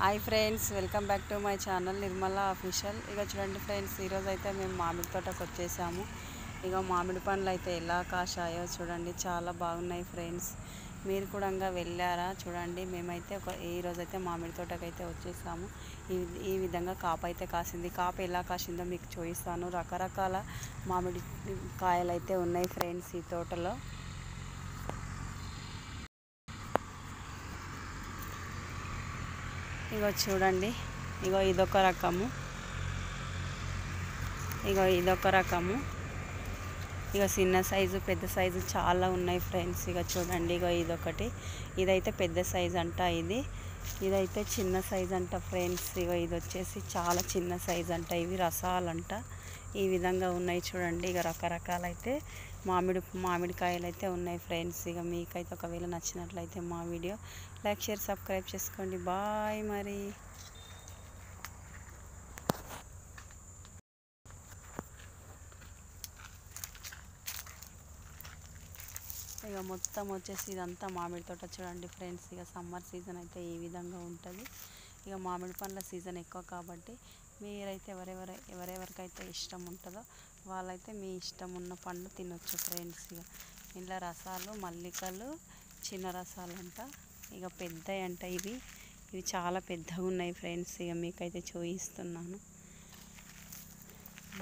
Hi friends, welcome back to my channel Nirmala official. ఇక చూడండి friends, ఈరోజు అయితే మేము మామిడి తోటకు వచ్చేసాము. ఇక మామిడి పండ్లు అయితే ఎలా కాశాయో చూడండి, చాలా బాగున్నాయి ఫ్రెండ్స్. మీరు కూడా వెళ్ళారా? చూడండి, మేమైతే ఈరోజు అయితే మామిడి తోటకు అయితే వచ్చేసాము. ఈ విధంగా కాపు అయితే కాసింది. కాపు ఎలా కాసిందో మీకు చూపిస్తాను. రకరకాల మామిడి కాయలు అయితే ఉన్నాయి ఫ్రెండ్స్ ఈ తోటలో. ఇగో చూడండి, ఇదొక రకము, ఇదొక రకము. చిన్న సైజు, పెద్ద సైజు చాలా ఉన్నాయి ఫ్రెండ్స్. చూడండి, ఇదొకటి. ఇదైతే పెద్ద సైజు అంట, ఇదైతే చిన్న సైజు అంట ఫ్రెండ్స్. ఇది వచ్చేసి చాలా చిన్న సైజు అంట. ఇవి రసాలంట. ఈ విధంగా ఉన్నాయి చూడండి. రకరకాలైతే మామిడికాయలు అయితే ఉన్నాయి ఫ్రెండ్స్. మీకైతే ఒకవేళ నచ్చినట్లయితే మా వీడియో లైక్, షేర్, సబ్స్క్రైబ్ చేసుకోండి. బాయ్ మరి. మొత్తం వచ్చేసి ఇదంతా మామిడి తోట చూడండి ఫ్రెండ్స్. సమ్మర్ సీజన్ అయితే ఈ విధంగా ఉంటుంది. మామిడి పండ్ల సీజన్ ఎక్కువ కాబట్టి మీరైతే ఎవరెవరికైతే ఇష్టం ఉంటుందో వాళ్ళైతే మీ ఇష్టం ఉన్న పండ్లు తినొచ్చు ఫ్రెండ్స్. ఇంట్లో రసాలు, మల్లికలు, చిన్న రసాలు అంట. పెద్దవి అంట. ఇవి చాలా పెద్దగా ఉన్నాయి ఫ్రెండ్స్. మీకైతే చూపిస్తున్నాను.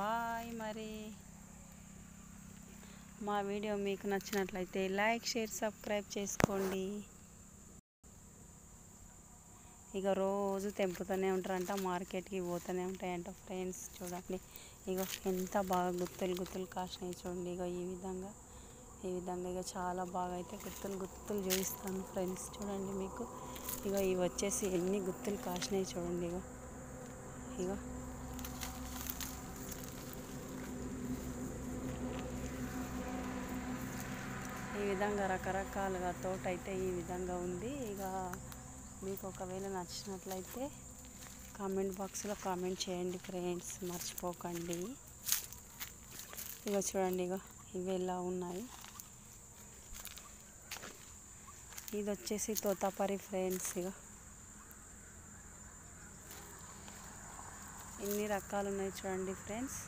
బాయ్ మరి. మా వీడియో మీకు నచ్చినట్లయితే లైక్, షేర్, సబ్స్క్రైబ్ చేసుకోండి. రోజు తెంపుతూనే ఉంటారంట, మార్కెట్కి పోతూనే ఉంటాయంట ఫ్రెండ్స్. చూడండి, ఎంత బాగా గుత్తులు కాసినాయి చూడండి. ఈ విధంగా చాలా బాగా అయితే గుత్తులు చూపిస్తాను ఫ్రెండ్స్. చూడండి మీకు, ఇవి వచ్చేసి ఎన్ని గుత్తులు కాసినాయి చూడండి. ఈ విధంగా రకరకాలుగా తోట అయితే ఈ విధంగా ఉంది. మీకు ఒకవేళ నచ్చినట్లయితే కామెంట్ బాక్స్లో కామెంట్ చేయండి ఫ్రెండ్స్, మర్చిపోకండి. చూడండి, ఇవి ఎలా ఉన్నాయి. ఇది వచ్చేసి తోతాపరి ఫ్రెండ్స్. ఎన్ని రకాలు ఉన్నాయి చూడండి ఫ్రెండ్స్.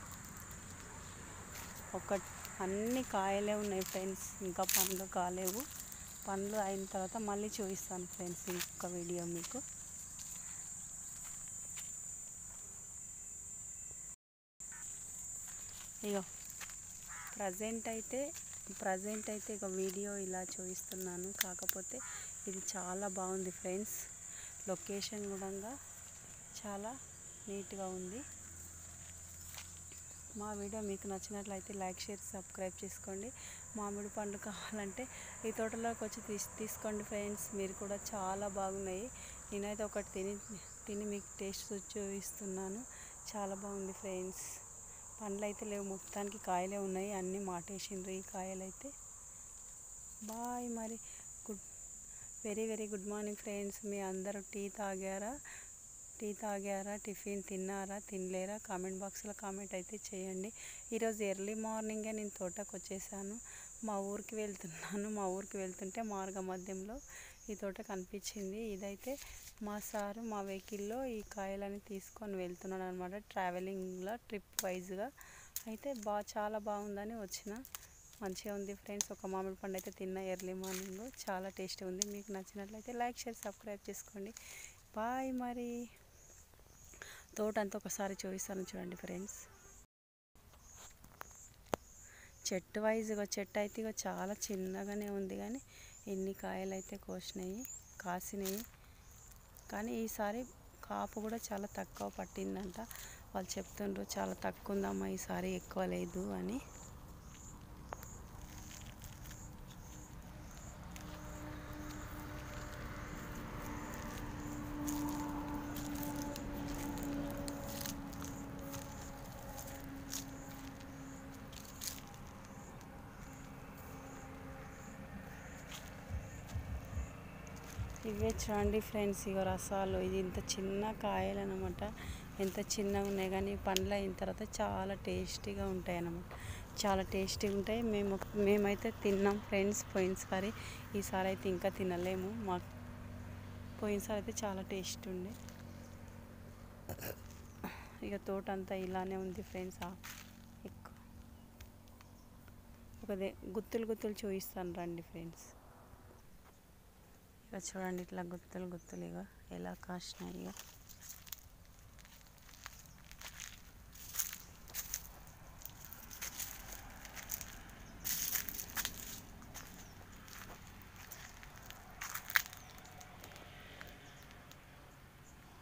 అన్ని కాయలే ఉన్నాయి ఫ్రెండ్స్, ఇంకా పండ్లు కాలేవు. పండ్లు అయిన తర్వాత మళ్ళీ చూపిస్తాను ఫ్రెండ్స్ ఇంకొక వీడియో మీకు. ప్రజెంట్ అయితే వీడియో ఇలా చూపిస్తున్నాను. కాకపోతే ఇది చాలా బాగుంది ఫ్రెండ్స్. లొకేషన్ కూడా చాలా నీట్గా ఉంది. మా వీడియో మీకు నచ్చినట్లయితే లైక్, షేర్, సబ్స్క్రైబ్ చేసుకోండి. మామిడి పండ్లు కావాలంటే ఈ తోటలోకి వచ్చి తీసుకోండి ఫ్రెండ్స్. మీరు కూడా చాలా బాగున్నాయి. నేనైతే ఒకటి తిని మీకు టేస్ట్ చూపిస్తున్నాను. చాలా బాగుంది ఫ్రెండ్స్. పండ్లు అయితే లేవు, మొత్తానికి కాయలే ఉన్నాయి. అన్నీ మాటేసిండ్రు ఈ కాయలైతే. బాయ్ మరి. Very good morning friends. మీ అందరూ టీ తాగారా, టిఫిన్ తిన్నారా, తినలేరా? కామెంట్ బాక్స్లో కామెంట్ అయితే చేయండి. ఈరోజు ఎర్లీ మార్నింగే నేను తోటకు వచ్చేసాను. మా ఊరికి వెళ్తుంటే మార్గ మధ్యంలో ఈ తోట కనిపించింది. ఇదైతే మా సారు మా వెహికల్లో ఈ కాయలని తీసుకొని వెళ్తున్నాడు అనమాట, ట్రావెలింగ్లో, ట్రిప్ వైజ్గా. అయితే చాలా బాగుందని వచ్చిన. మంచిగా ఉంది ఫ్రెండ్స్. ఒక మామిడి పండు అయితే తిన్నా ఎర్లీ మార్నింగ్. చాలా టేస్టీ ఉంది. మీకు నచ్చినట్లయితే లైక్, షేర్, సబ్స్క్రైబ్ చేసుకోండి. బాయ్ మరి. తోట అంతా ఒకసారి చూపిస్తాను చూడండి ఫ్రెండ్స్. చెట్టు చెట్టు అయితే చాలా చిన్నగానే ఉంది, కానీ ఎన్ని కాయలు అయితే కాసినాయి. కానీ ఈసారి కాపు కూడా చాలా తక్కువ పట్టిందంట. వాళ్ళు చెప్తుండ్రు చాలా తక్కువ ఉందమ్మా ఈసారి, ఎక్కువ లేదు అని. ఇవే చూడండి ఫ్రెండ్స్, రసాలు. ఇది ఇంత చిన్న కాయలు అనమాట. ఎంత చిన్నగా ఉన్నాయి, కానీ పండ్లు అయిన తర్వాత చాలా టేస్టీగా ఉంటాయి అన్నమాట. చాలా టేస్టీగా ఉంటాయి. మేమైతే తిన్నాం ఫ్రెండ్స్ పోయినసారి. ఈసారి అయితే ఇంకా తినలేము. పోయినసారి అయితే చాలా టేస్ట్ ఉండే. ఇక తోట అంతా ఇలానే ఉంది ఫ్రెండ్స్. ఎక్కువ ఒకదే గుత్తులు గుత్తులు చూపిస్తాను రండి ఫ్రెండ్స్. ఇక చూడండి ఇట్లా గుత్తులు గుత్తులు ఇక ఎలా కాసినాయి. ఇక